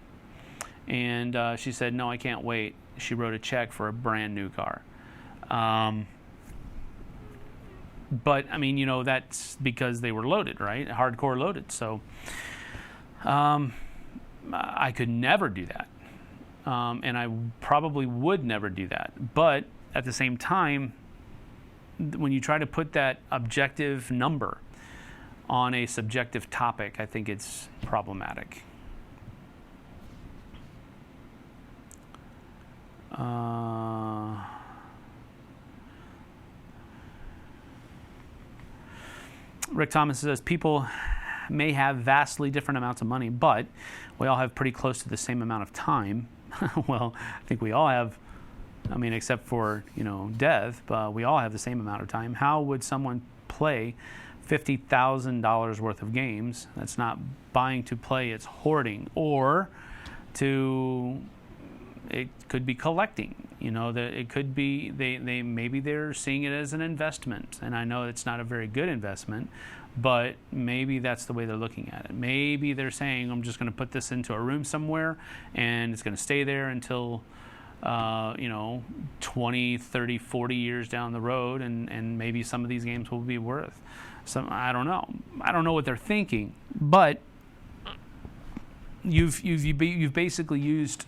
And she said, no, I can't wait. She wrote a check for a brand new car. But, I mean, that's because they were loaded, right? Hardcore loaded. So I could never do that. And I probably would never do that. But at the same time, when you try to put that objective number on a subjective topic, I think it's problematic. Rick Thomas says, people may have vastly different amounts of money, but we all have pretty close to the same amount of time. Well, I think we all have, except for, death, but we all have the same amount of time. How would someone play $50,000 worth of games? That's not buying to play, it's hoarding. Or it could be collecting. That it could be they maybe they're seeing it as an investment, and I know it's not a very good investment, but maybe that's the way they're looking at it. Maybe they're saying, I'm just going to put this into a room somewhere, and it's going to stay there until 20, 30, 40 years down the road, and maybe some of these games will be worth some. I don't know. I don't know what they're thinking, but you've basically used.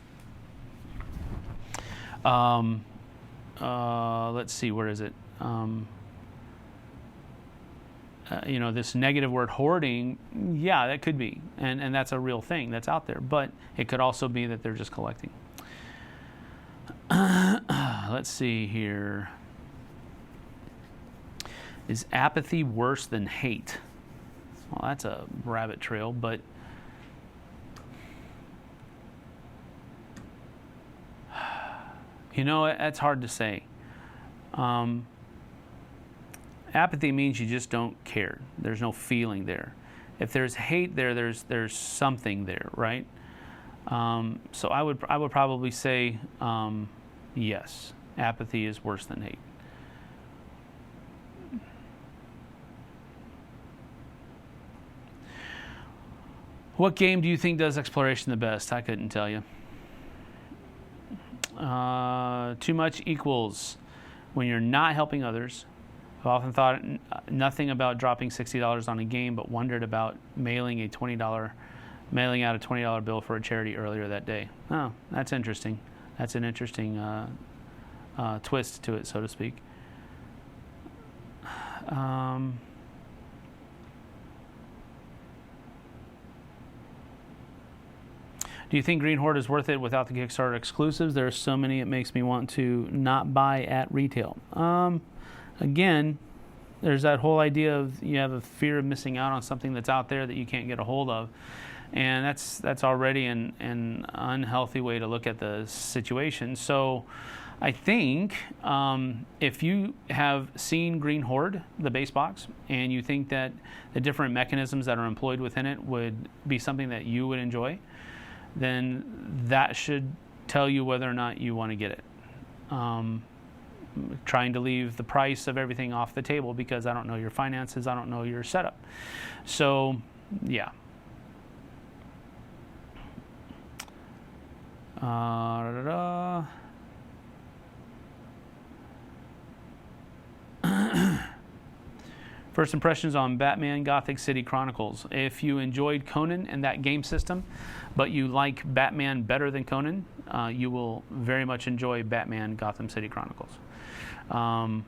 Let's see, where is it? This negative word hoarding, yeah, that could be. And that's a real thing that's out there. But it could also be that they're just collecting. Let's see here. Is apathy worse than hate? Well, that's a rabbit trail, but that's hard to say. Apathy means you just don't care. There's no feeling there. If there's hate there, there's something there, right? So I would probably say yes. Apathy is worse than hate. What game do you think does exploration the best? I couldn't tell you. Too much equals when you're not helping others. I've often thought nothing about dropping $60 on a game, but wondered about mailing out a $20 bill for a charity earlier that day. Oh, that's interesting. That's an interesting twist to it, so to speak. Do you think Green Horde is worth it without the Kickstarter exclusives? There are so many it makes me want to not buy at retail. Again, there's that whole idea of you have a fear of missing out on something that's out there that you can't get a hold of. And that's already an unhealthy way to look at the situation. So I think if you have seen Green Horde, the base box, and you think that the different mechanisms that are employed within it would be something that you would enjoy, then that should tell you whether or not you want to get it. Trying to leave the price of everything off the table because I don't know your finances, I don't know your setup. So, yeah. First impressions on Batman Gothic City Chronicles. If you enjoyed Conan and that game system, but you like Batman better than Conan, you will very much enjoy Batman Gotham City Chronicles. The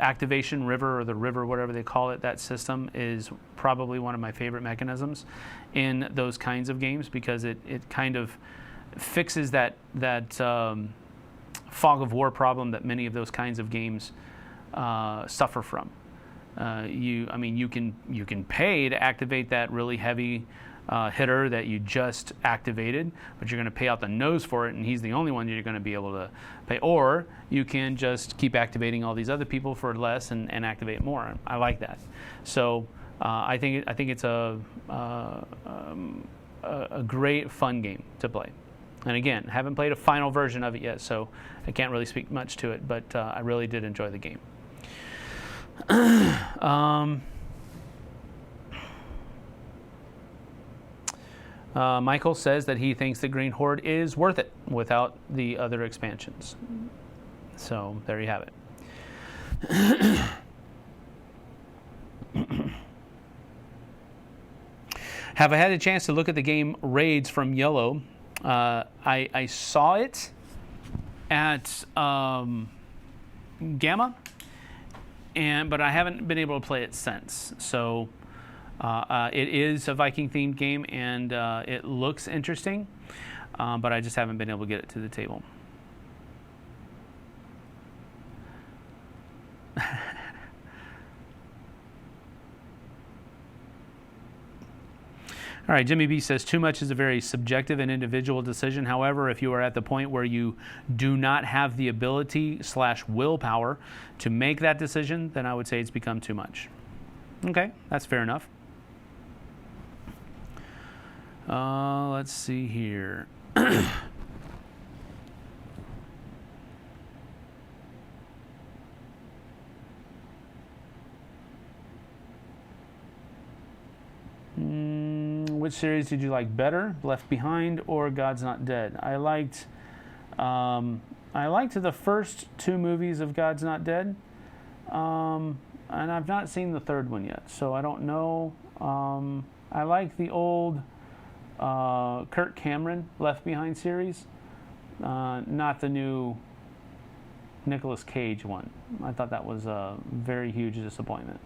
activation river, or the river, whatever they call it, that system is probably one of my favorite mechanisms in those kinds of games because it kind of fixes that fog of war problem that many of those kinds of games suffer from. You can pay to activate that really heavy hitter that you just activated, but you're going to pay out the nose for it, and he's the only one you're going to be able to pay. Or you can just keep activating all these other people for less and activate more. I like that. So I think it's a great fun game to play. And again, haven't played a final version of it yet, so I can't really speak much to it, but I really did enjoy the game. Michael says that he thinks that Green Horde is worth it without the other expansions. So there you have it. Have I had a chance to look at the game Raids from Yellow? I saw it at Gamma, but I haven't been able to play it since. So it is a Viking-themed game, and it looks interesting, but I just haven't been able to get it to the table. All right, Jimmy B says, too much is a very subjective and individual decision. However, if you are at the point where you do not have the ability/willpower to make that decision, then I would say it's become too much. Okay, that's fair enough. Let's see here. Which series did you like better, Left Behind or God's Not Dead? I liked the first two movies of God's Not Dead, and I've not seen the third one yet, so I don't know. I like the old Kirk Cameron Left Behind series, not the new Nicolas Cage one. I thought that was a very huge disappointment.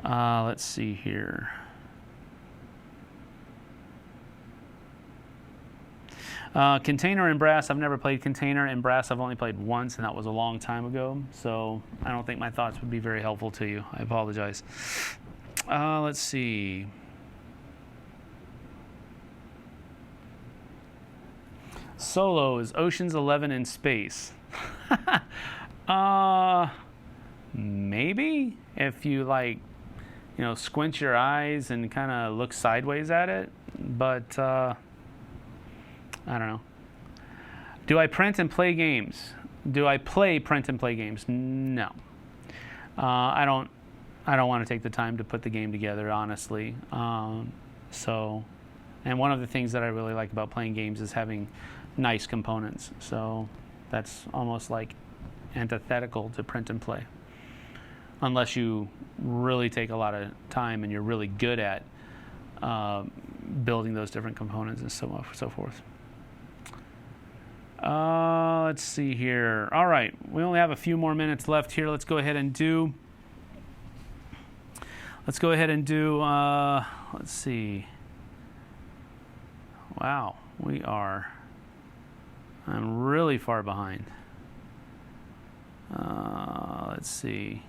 Let's see here. Container and Brass, I've never played Container, and Brass I've only played once, and that was a long time ago, so I don't think my thoughts would be very helpful to you. I apologize. Let's see. Solo is Ocean's 11 in space. Maybe if you squint your eyes and kind of look sideways at it, but I don't know. Do I print and play games? Do I play print and play games? No. I don't want to take the time to put the game together, honestly. And one of the things that I really like about playing games is having nice components. So that's almost like antithetical to print and play, unless you really take a lot of time and you're really good at building those different components and so forth. Let's see here. All right, we only have a few more minutes left here. Let's go ahead and do. Let's see. Wow, I'm really far behind. Let's see.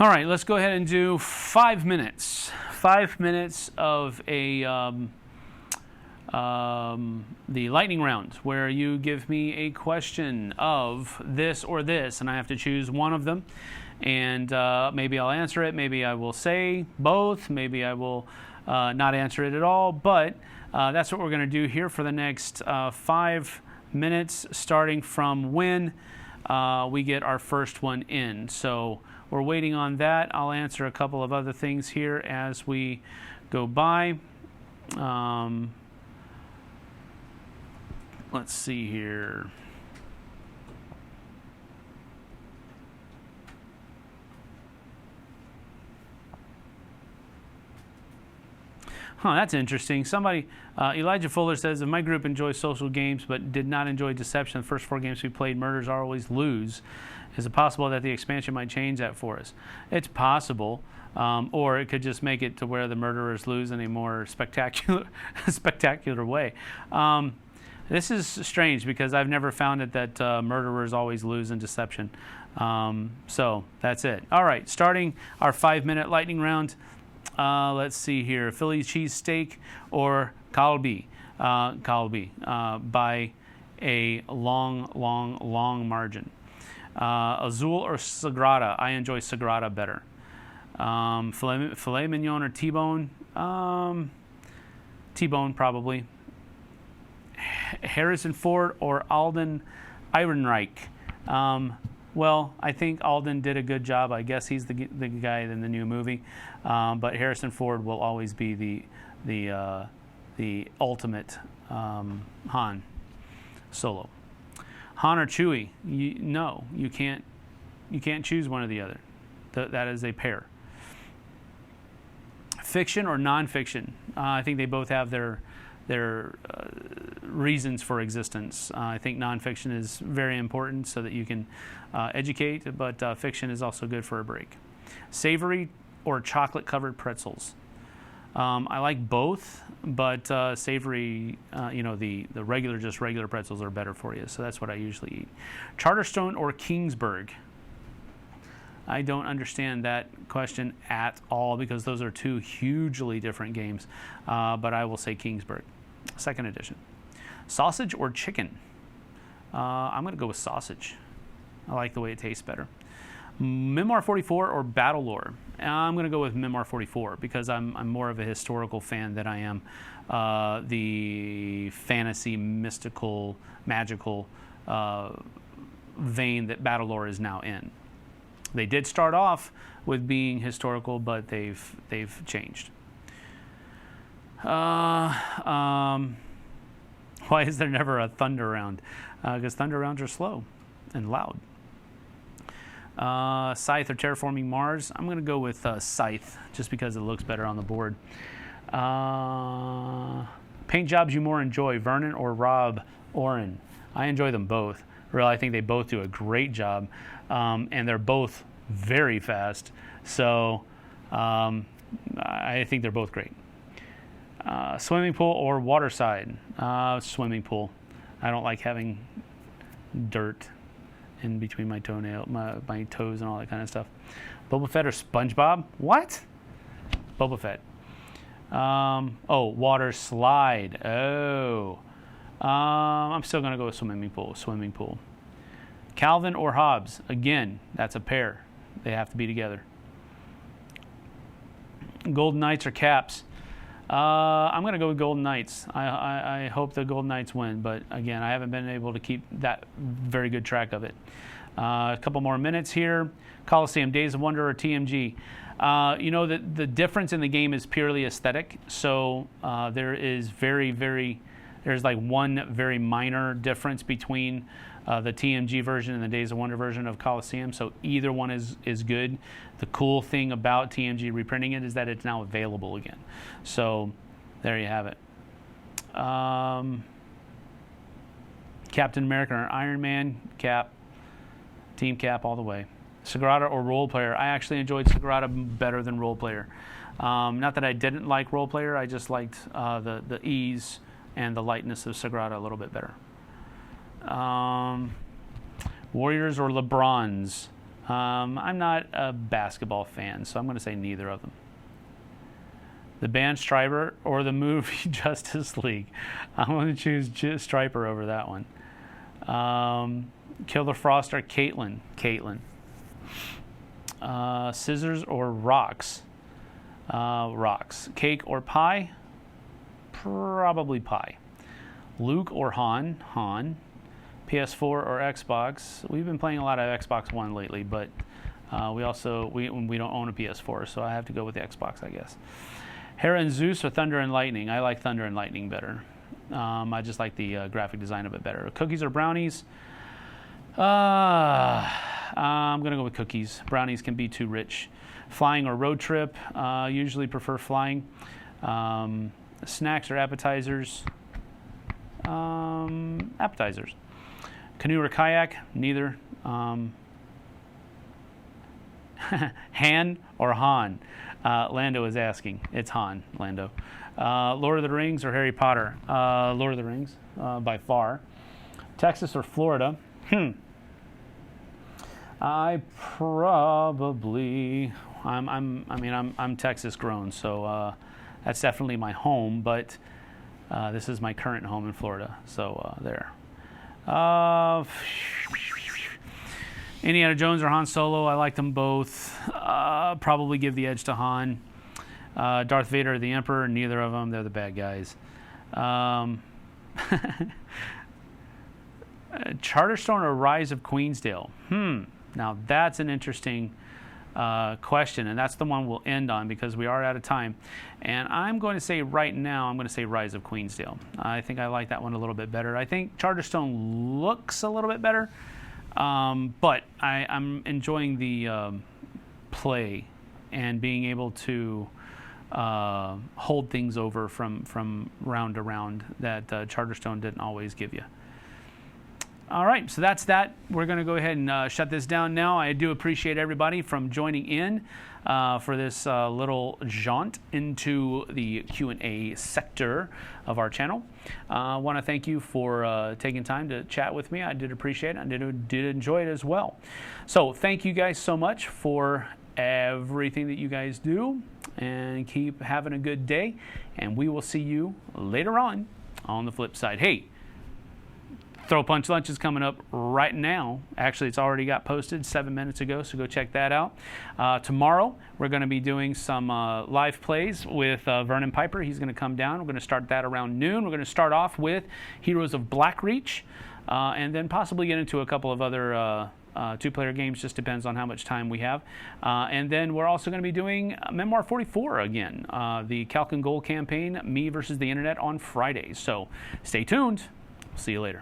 All right, let's go ahead and do 5 minutes. 5 minutes of the lightning round, where you give me a question of this or this, and I have to choose one of them. And maybe I'll answer it. Maybe I will say both. Maybe I will not answer it at all. But that's what we're going to do here for the next 5 minutes, starting from when we get our first one in. So we're waiting on that. I'll answer a couple of other things here as we go by. Let's see here. That's interesting. Somebody, Elijah Fuller says, if my group enjoys social games but did not enjoy Deception, the first 4 games we played, murders always lose. Is it possible that the expansion might change that for us? It's possible, or it could just make it to where the murderers lose in a more spectacular way. This is strange because I've never found it that murderers always lose in Deception. So that's it. All right, starting our 5-minute lightning round. Let's see here. Philly cheesesteak or kalbi? Kalbi by a long margin. Azul or Sagrada? I enjoy Sagrada better. Filet mignon or T-bone? T-bone probably. Harrison Ford or Alden Ehrenreich? Well, I think Alden did a good job. I guess he's the guy in the new movie, but Harrison Ford will always be the ultimate Han Solo. Han or Chewie? No, you can't choose one or the other. That is a pair. Fiction or nonfiction? I think they both have their reasons for existence. I think nonfiction is very important so that you can educate, but fiction is also good for a break. Savory or chocolate-covered pretzels? I like both, but savory, the regular pretzels are better for you, so that's what I usually eat. Charterstone or Kingsburg? I don't understand that question at all because those are two hugely different games, but I will say Kingsburg, second edition. Sausage or chicken? I'm going to go with sausage. I like the way it tastes better. Memoir 44 or Battlelore? I'm going to go with Memoir 44 because I'm more of a historical fan than I am the fantasy, mystical, magical vein that Battlelore is now in. They did start off with being historical, but they've changed. Why is there never a Thunder round? Because Thunder rounds are slow and loud. Scythe or Terraforming Mars? I'm going to go with Scythe, just because it looks better on the board. Paint jobs you more enjoy, Vernon or Rob Oren? I enjoy them both. Really, I think they both do a great job, and they're both very fast. So I think they're both great. Swimming pool or waterside? Swimming pool. I don't like having dirt in between my my toes and all that kind of stuff. Boba Fett or SpongeBob? What? Boba Fett. Water slide. I'm still going to go with swimming pool. Calvin or Hobbes? Again, that's a pair. They have to be together. Golden Knights or Caps? I'm going to go with Golden Knights. I hope the Golden Knights win, but again, I haven't been able to keep that very good track of it. A couple more minutes here. Coliseum, Days of Wonder or TMG? The difference in the game is purely aesthetic, so there is there's like one very minor difference between the TMG version and the Days of Wonder version of Coliseum, so either one is good. The cool thing about TMG reprinting it is that it's now available again. So there you have it. Captain America or Iron Man? Cap. Team Cap all the way. Sagrada or Role Player? I actually enjoyed Sagrada better than Role Player. Not that I didn't like Role Player, I just liked the ease and the lightness of Sagrada a little bit better. Warriors or LeBrons? I'm not a basketball fan, so I'm going to say neither of them. The band Striper or the movie Justice League? I'm going to choose Striper over that one. Killer Frost or Caitlyn? Scissors or rocks? Rocks. Cake or pie? Probably pie. Luke or Han? PS4 or Xbox? We've been playing a lot of Xbox One lately, but we don't own a PS4, so I have to go with the Xbox, I guess. Hera and Zeus or Thunder and Lightning? I like Thunder and Lightning better. I just like the graphic design of it better. Cookies or brownies? I'm going to go with cookies. Brownies can be too rich. Flying or road trip? Usually prefer flying. Snacks or appetizers? Appetizers. Canoe or kayak? Neither. Han or Han? Lando is asking. It's Han, Lando. Lord of the Rings or Harry Potter? Lord of the Rings, by far. Texas or Florida? I probably. I'm Texas grown, so that's definitely my home. But this is my current home in Florida, so there. Indiana Jones or Han Solo, I like them both. Probably give the edge to Han. Darth Vader or the Emperor, neither of them. They're the bad guys. Charterstone or Rise of Queensdale? Now that's an interesting question, and that's the one we'll end on because we are out of time. And I'm going to say right now, I'm going to say Rise of Queensdale. I think I like that one a little bit better. I think Charterstone looks a little bit better, but I'm enjoying the play and being able to hold things over from round to round that Charterstone didn't always give you. All right, so that's that. We're going to go ahead and shut this down now. I do appreciate everybody from joining in for this little jaunt into the Q&A sector of our channel. I want to thank you for taking time to chat with me. I did appreciate it. I did enjoy it as well. So thank you guys so much for everything that you guys do, and keep having a good day. And we will see you later on the flip side. Hey, Throw Punch Lunch is coming up right now. Actually, it's already got posted 7 minutes ago, so go check that out. Tomorrow, we're going to be doing some live plays with Vernon Piper. He's going to come down. We're going to start that around noon. We're going to start off with Heroes of Blackreach, and then possibly get into a couple of other two-player games. Just depends on how much time we have. And then we're also going to be doing Memoir 44 again, the Calc and Goal campaign, Me versus the Internet, on Fridays. So stay tuned. See you later.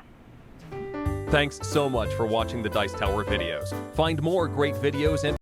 Thanks so much for watching the Dice Tower videos. Find more great videos and